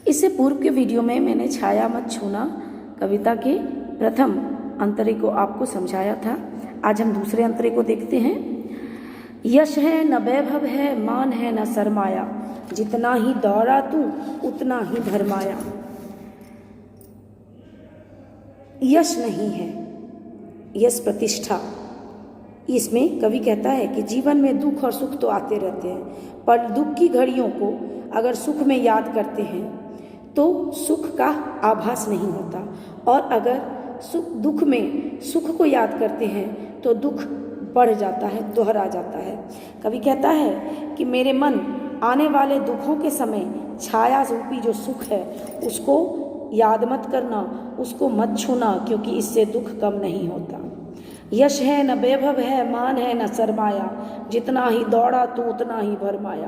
इससे पूर्व के वीडियो में मैंने छाया मत छूना कविता के प्रथम अंतरे को आपको समझाया था। आज हम दूसरे अंतरे को देखते हैं। यश है न वैभव है, मान है न सरमाया, जितना ही दौड़ा तू उतना ही भरमाया। यश नहीं है, यश प्रतिष्ठा। इसमें कवि कहता है कि जीवन में दुख और सुख तो आते रहते हैं, पर दुख की घड़ियों को अगर सुख में याद करते हैं तो सुख का आभास नहीं होता, और अगर दुख में सुख को याद करते हैं तो दुख बढ़ जाता है, दोहरा जाता है। कवि कहता है कि मेरे मन, आने वाले दुखों के समय छाया रूपी जो सुख है उसको याद मत करना, उसको मत छूना, क्योंकि इससे दुख कम नहीं होता। यश है न वैभव है, मान है न सरमाया, जितना ही दौड़ा तो उतना ही भरमाया।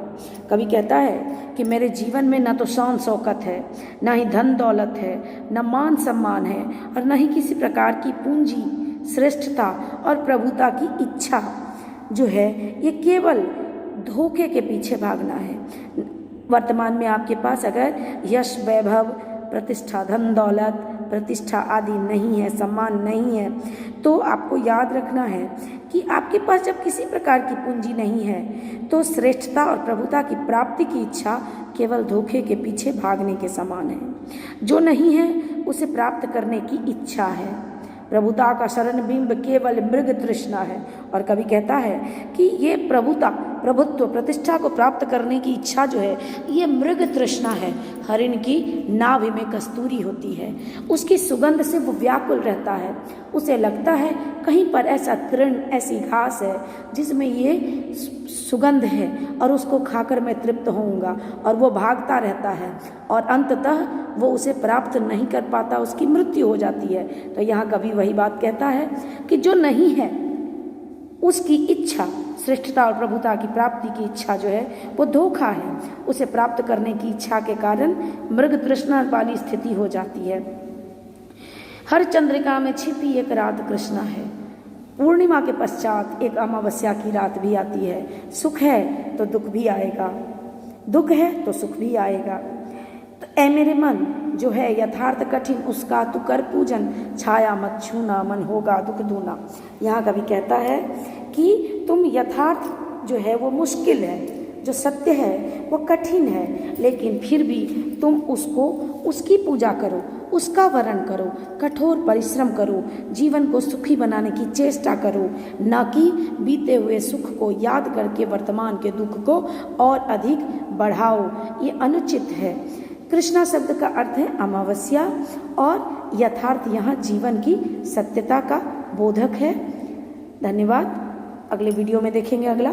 कवि कहता है कि मेरे जीवन में न तो शान शौकत है, न ही धन दौलत है, न मान सम्मान है, और न ही किसी प्रकार की पूंजी, श्रेष्ठता और प्रभुता की इच्छा जो है, ये केवल धोखे के पीछे भागना है। वर्तमान में आपके पास अगर यश, वैभव, प्रतिष्ठा, धन दौलत, प्रतिष्ठा आदि नहीं है, सम्मान नहीं है, तो आपको याद रखना है कि आपके पास जब किसी प्रकार की पूंजी नहीं है तो श्रेष्ठता और प्रभुता की प्राप्ति की इच्छा केवल धोखे के पीछे भागने के समान है। जो नहीं है उसे प्राप्त करने की इच्छा है। प्रभुता का शरण बिंब केवल मृग तृष्णा है। और कवि कहता है कि ये प्रभुता, प्रभुत्व, प्रतिष्ठा को प्राप्त करने की इच्छा जो है ये मृग तृष्णा है। हरिण की नाभि में कस्तूरी होती है, उसकी सुगंध से वो व्याकुल रहता है। उसे लगता है कहीं पर ऐसा तृण, ऐसी घास है जिसमें ये सुगंध है और उसको खाकर मैं तृप्त होऊंगा, और वो भागता रहता है और अंततः वो उसे प्राप्त नहीं कर पाता, उसकी मृत्यु हो जाती है। तो यहाँ कवि वही बात कहता है कि जो नहीं है उसकी इच्छा, श्रेष्ठता और प्रभुता की प्राप्ति की इच्छा जो है वो धोखा है। उसे प्राप्त करने की इच्छा के कारण मृग तृष्णा वाली स्थिति हो जाती है। हर चंद्रिका में छिपी एक रात कृष्णा है। पूर्णिमा के पश्चात एक अमावस्या की रात भी आती है। सुख है तो दुख भी आएगा, दुख है तो सुख भी आएगा। तो ऐ मेरे मन, जो है यथार्थ कठिन उसका तू कर पूजन, छाया मत छूना मन होगा दुख दूना। यहाँ कवि कहता है कि तुम यथार्थ जो है वो मुश्किल है, जो सत्य है वो कठिन है, लेकिन फिर भी तुम उसको, उसकी पूजा करो, उसका वरण करो, कठोर परिश्रम करो, जीवन को सुखी बनाने की चेष्टा करो, न कि बीते हुए सुख को याद करके वर्तमान के दुख को और अधिक बढ़ाओ। ये अनुचित है। कृष्णा शब्द का अर्थ है अमावस्या, और यथार्थ यहाँ जीवन की सत्यता का बोधक है। धन्यवाद। अगले वीडियो में देखेंगे अगला।